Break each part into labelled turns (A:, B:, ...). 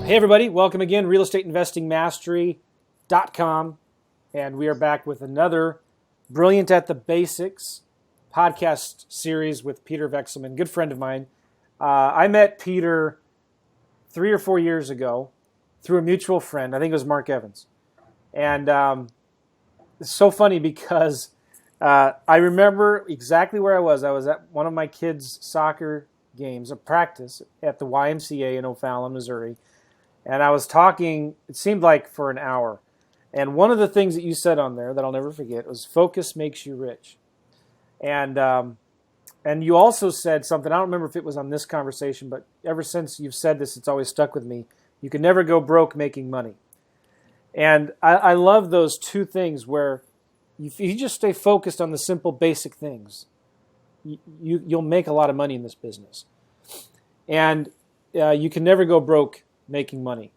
A: Hey everybody, welcome again, realestateinvestingmastery.com, and we are back with another Brilliant at the Basics podcast series with Peter Vexelman, good friend of mine. I met Peter 3 or 4 years ago through a mutual friend. I think it was Mark Evans. And it's so funny because I remember exactly where I was. I was at one of my kids' soccer games, a practice at the YMCA in O'Fallon, Missouri. And I was talking, it seemed like for an hour. And one of the things that you said on there that I'll never forget was focus makes you rich. And you also said something, I don't remember if it was on this conversation, but ever since you've said this, it's always stuck with me. You can never go broke making money. And I love those two things where if you just stay focused on the simple basic things, you'll make a lot of money in this business. And you can never go broke making money.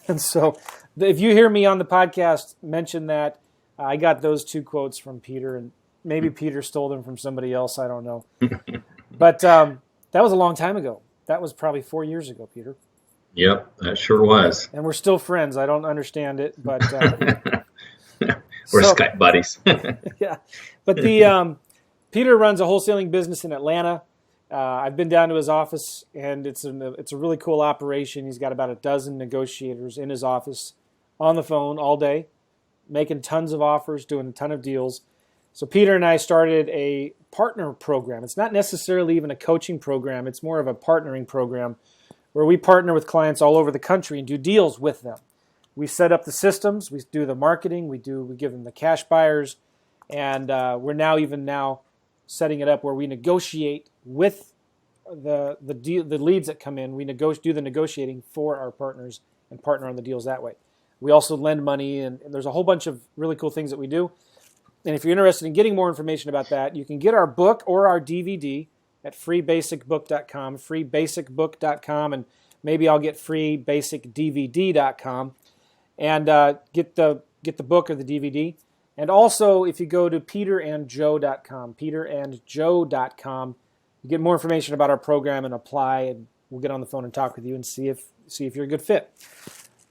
A: And so if you hear me on the podcast mention that, I got those two quotes from Peter, and maybe Peter stole them from somebody else, I don't know. But that was a long time ago. That was probably 4 years ago, Peter.
B: Yep, that sure was.
A: And we're still friends. I don't understand it, but
B: we're Skype buddies.
A: Yeah. But Peter runs a wholesaling business in Atlanta. I've been down to his office, and it's a really cool operation. He's got about a dozen negotiators in his office on the phone all day, making tons of offers, doing a ton of deals. So Peter and I started a partner program. It's not necessarily even a coaching program. It's more of a partnering program where we partner with clients all over the country and do deals with them. We set up the systems, we do the marketing, we give them the cash buyers, and we're now setting it up where we negotiate with the leads that come in. We do the negotiating for our partners and partner on the deals that way. We also lend money, and there's a whole bunch of really cool things that we do. And if you're interested in getting more information about that, you can get our book or our DVD at freebasicbook.com, freebasicbook.com, and maybe I'll get freebasicdvd.com and get the book or the DVD. And also, if you go to peterandjoe.com, peterandjoe.com, you get more information about our program and apply, and we'll get on the phone and talk with you and see if you're a good fit.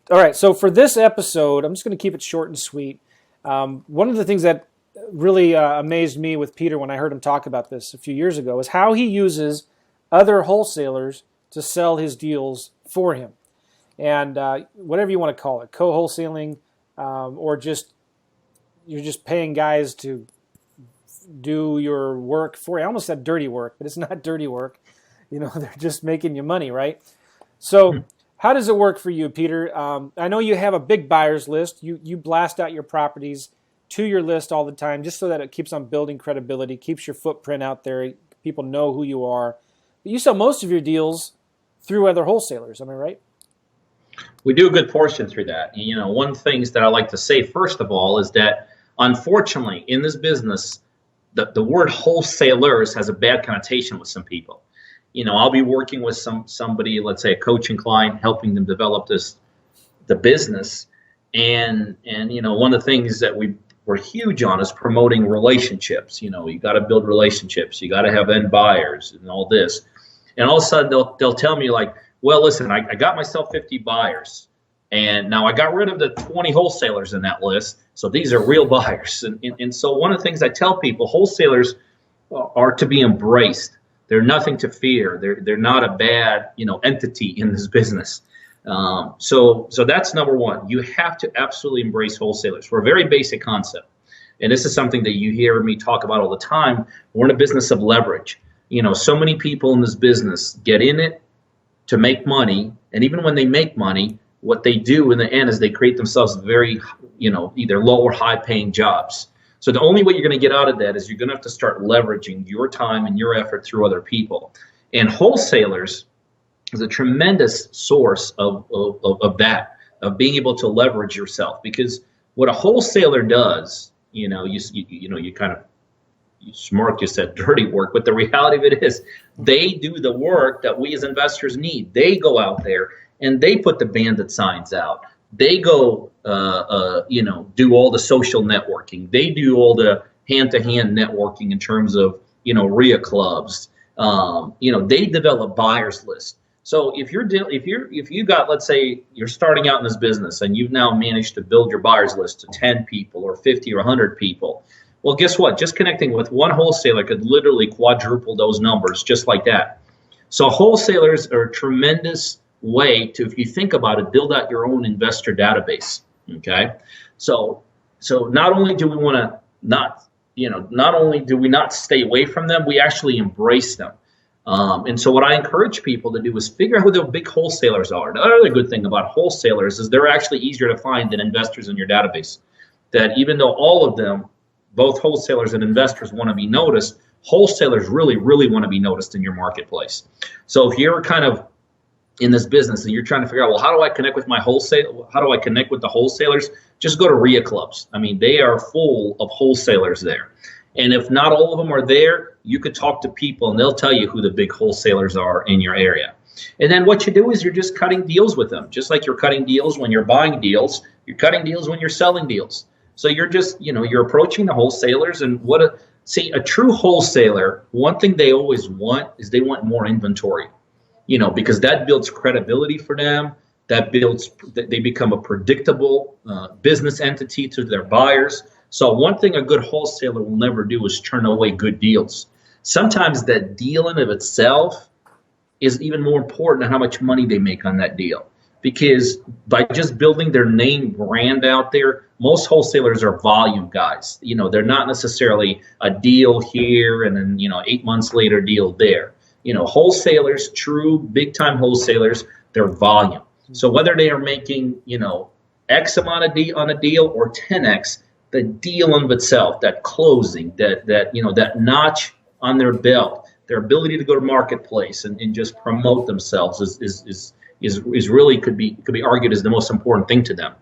A: All right, so for this episode, I'm just going to keep it short and sweet. One of the things that really amazed me with Peter when I heard him talk about this a few years ago is how he uses other wholesalers to sell his deals for him. And whatever you want to call it, co-wholesaling, or you're just paying guys to do your work for you. I almost said dirty work, but it's not dirty work. They're just making you money, right? So how does it work for you, Peter? I know you have a big buyer's list. You blast out your properties to your list all the time just so that it keeps on building credibility, keeps your footprint out there. People know who you are. But you sell most of your deals through other wholesalers. Am I right?
B: We do a good portion through that. One of the things that I like to say, first of all, is that unfortunately in this business, the word wholesalers has a bad connotation with some people. I'll be working with somebody, let's say a coaching client, helping them develop the business. And one of the things that we're huge on is promoting relationships. You got to build relationships. You got to have end buyers and all this. And all of a sudden they'll tell me like, well, listen, I got myself 50 buyers, and now I got rid of the 20 wholesalers in that list. So these are real buyers. And so one of the things I tell people, wholesalers are to be embraced. They're nothing to fear. They're not a bad, entity in this business. So that's number one. You have to absolutely embrace wholesalers for a very basic concept. And this is something that you hear me talk about all the time. We're in a business of leverage. So many people in this business get in it to make money. And even when they make money, what they do in the end is they create themselves very, either low or high paying jobs. So the only way you're going to get out of that is you're going to have to start leveraging your time and your effort through other people. And wholesalers is a tremendous source of being able to leverage yourself, because what a wholesaler does, you kind of smart, you said dirty work, but the reality of it is they do the work that we as investors need. They go out there and they put the bandit signs out. They go, do all the social networking. They do all the hand-to-hand networking in terms of, RIA clubs. They develop buyers lists. So if you got, let's say you're starting out in this business and you've now managed to build your buyers list to 10 people or 50 or 100 people, well, guess what? Just connecting with one wholesaler could literally quadruple those numbers just like that. So wholesalers are a tremendous way to, if you think about it, build out your own investor database. Okay, so not only do we want to not only do we not stay away from them, we actually embrace them. And so what I encourage people to do is figure out who the big wholesalers are. The other good thing about wholesalers is they're actually easier to find than investors in your database. That even though all of them, both wholesalers and investors, want to be noticed, wholesalers really, really want to be noticed in your marketplace. So if you're kind of in this business and you're trying to figure out, well, how do I connect with how do I connect with the wholesalers? Just go to RIA clubs. I mean, they are full of wholesalers there. And if not all of them are there, you could talk to people and they'll tell you who the big wholesalers are in your area. And then what you do is you're just cutting deals with them. Just like you're cutting deals when you're buying deals, you're cutting deals when you're selling deals. So you're just, you're approaching the wholesalers and a true wholesaler, one thing they always want is they want more inventory, because that builds credibility for them. They become a predictable business entity to their buyers. So one thing a good wholesaler will never do is turn away good deals. Sometimes that deal in of itself is even more important than how much money they make on that deal. Because by just building their name brand out there, most wholesalers are volume guys. They're not necessarily a deal here and then, 8 months later deal there. Wholesalers, true big time wholesalers, they're volume. So whether they are making, X amount on a deal or 10X, the deal in of itself, that closing, that notch on their belt, their ability to go to marketplace and just promote themselves is really could be argued as the most important thing to them.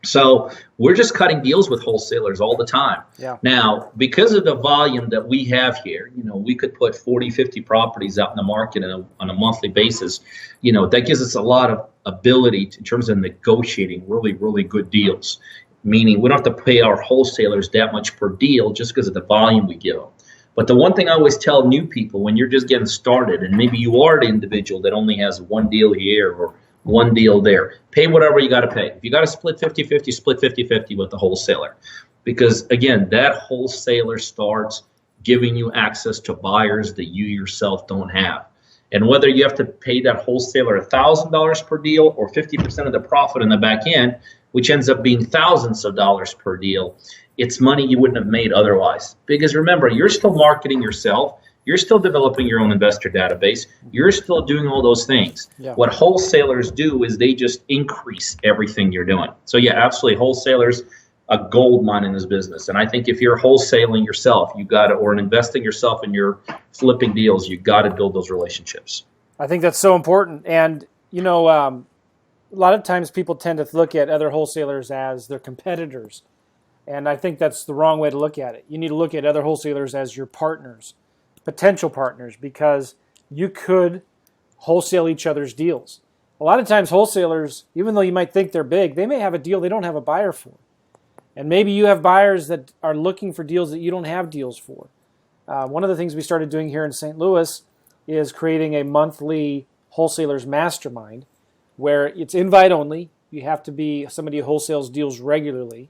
B: So we're just cutting deals with wholesalers all the time.
A: Yeah.
B: Now, because of the volume that we have here, we could put 40, 50 properties out in the market on a monthly basis. That gives us a lot of ability in terms of negotiating really, really good deals. Meaning we don't have to pay our wholesalers that much per deal just because of the volume we give them. But the one thing I always tell new people when you're just getting started, and maybe you are the individual that only has one deal here or one deal there, pay whatever you got to pay. If you got to split 50-50, split 50-50 with the wholesaler. Because, again, that wholesaler starts giving you access to buyers that you yourself don't have. And whether you have to pay that wholesaler $1,000 per deal or 50% of the profit in the back end, which ends up being thousands of dollars per deal, it's money you wouldn't have made otherwise. Because remember, you're still marketing yourself. You're still developing your own investor database. You're still doing all those things. Yeah. What wholesalers do is they just increase everything you're doing. So yeah, absolutely. Wholesalers, a gold mine in this business. And I think if you're wholesaling yourself, or investing yourself in your flipping deals, you got to build those relationships.
A: I think that's so important. And, a lot of times people tend to look at other wholesalers as their competitors. And I think that's the wrong way to look at it. You need to look at other wholesalers as your partners, potential partners, because you could wholesale each other's deals. A lot of times wholesalers, even though you might think they're big, they may have a deal they don't have a buyer for. And maybe you have buyers that are looking for deals that you don't have deals for. One of the things we started doing here in St. Louis is creating a monthly wholesalers mastermind where it's invite only. You have to be somebody who wholesales deals regularly.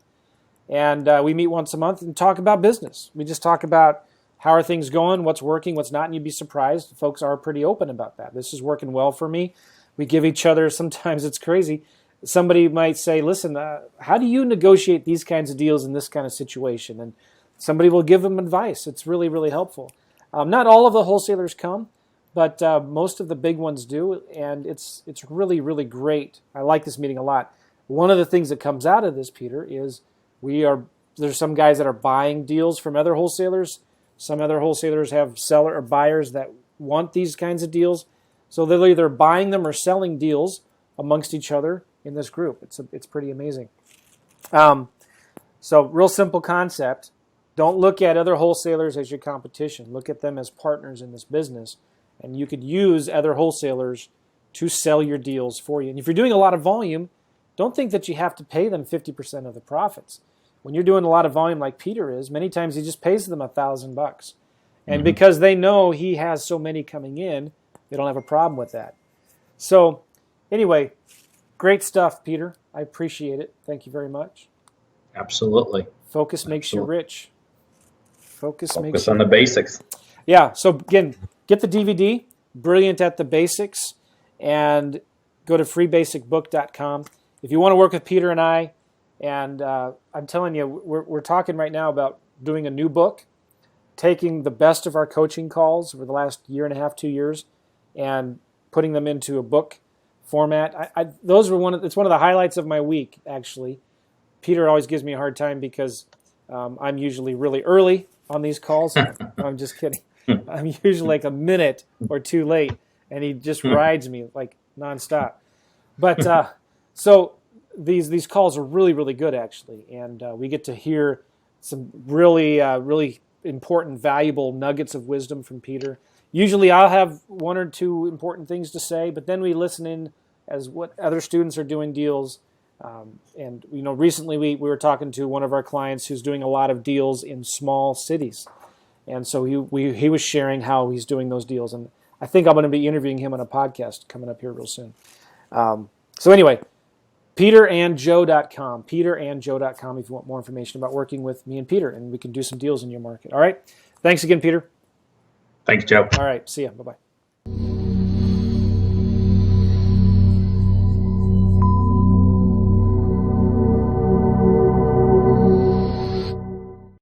A: And we meet once a month and talk about business. We just talk about how are things going, what's working, what's not, and you'd be surprised. Folks are pretty open about that. This is working well for me. We give each other, sometimes it's crazy. Somebody might say, listen, how do you negotiate these kinds of deals in this kind of situation? And somebody will give them advice. It's really, really helpful. Not all of the wholesalers come, but most of the big ones do, and it's really, really great. I like this meeting a lot. One of the things that comes out of this, Peter, is there's some guys that are buying deals from other wholesalers. Some other wholesalers have seller or buyers that want these kinds of deals. So they're either buying them or selling deals amongst each other in this group. It's pretty amazing. So real simple concept. Don't look at other wholesalers as your competition. Look at them as partners in this business. And you could use other wholesalers to sell your deals for you. And if you're doing a lot of volume, don't think that you have to pay them 50% of the profits. When you're doing a lot of volume like Peter is, many times he just pays them $1,000. And because they know he has so many coming in, they don't have a problem with that. So anyway, great stuff, Peter. I appreciate it. Thank you very much.
B: Absolutely.
A: Focus makes you rich. Focus makes
B: on
A: you
B: the basics.
A: Yeah. So again, get the DVD, Brilliant at the Basics, and go to freebasicbook.com. If you want to work with Peter and I, and I'm telling you, we're talking right now about doing a new book, taking the best of our coaching calls over the last year and a half, 2 years, and putting them into a book format. Those were it's one of the highlights of my week, actually. Peter always gives me a hard time because I'm usually really early on these calls. No, I'm just kidding. I'm usually like a minute or two late, and he just rides me like nonstop. But so these calls are really, really good, actually, and we get to hear some really, really important, valuable nuggets of wisdom from Peter. Usually I'll have one or two important things to say, but then we listen in as what other students are doing deals. And recently we were talking to one of our clients who's doing a lot of deals in small cities, and so he was sharing how he's doing those deals, and I think I'm going to be interviewing him on a podcast coming up here real soon. So anyway, peterandjoe.com, peterandjoe.com if you want more information about working with me and Peter, and we can do some deals in your market. All right, thanks again, Peter.
B: Thanks, Joe.
A: All right, see ya. Bye bye.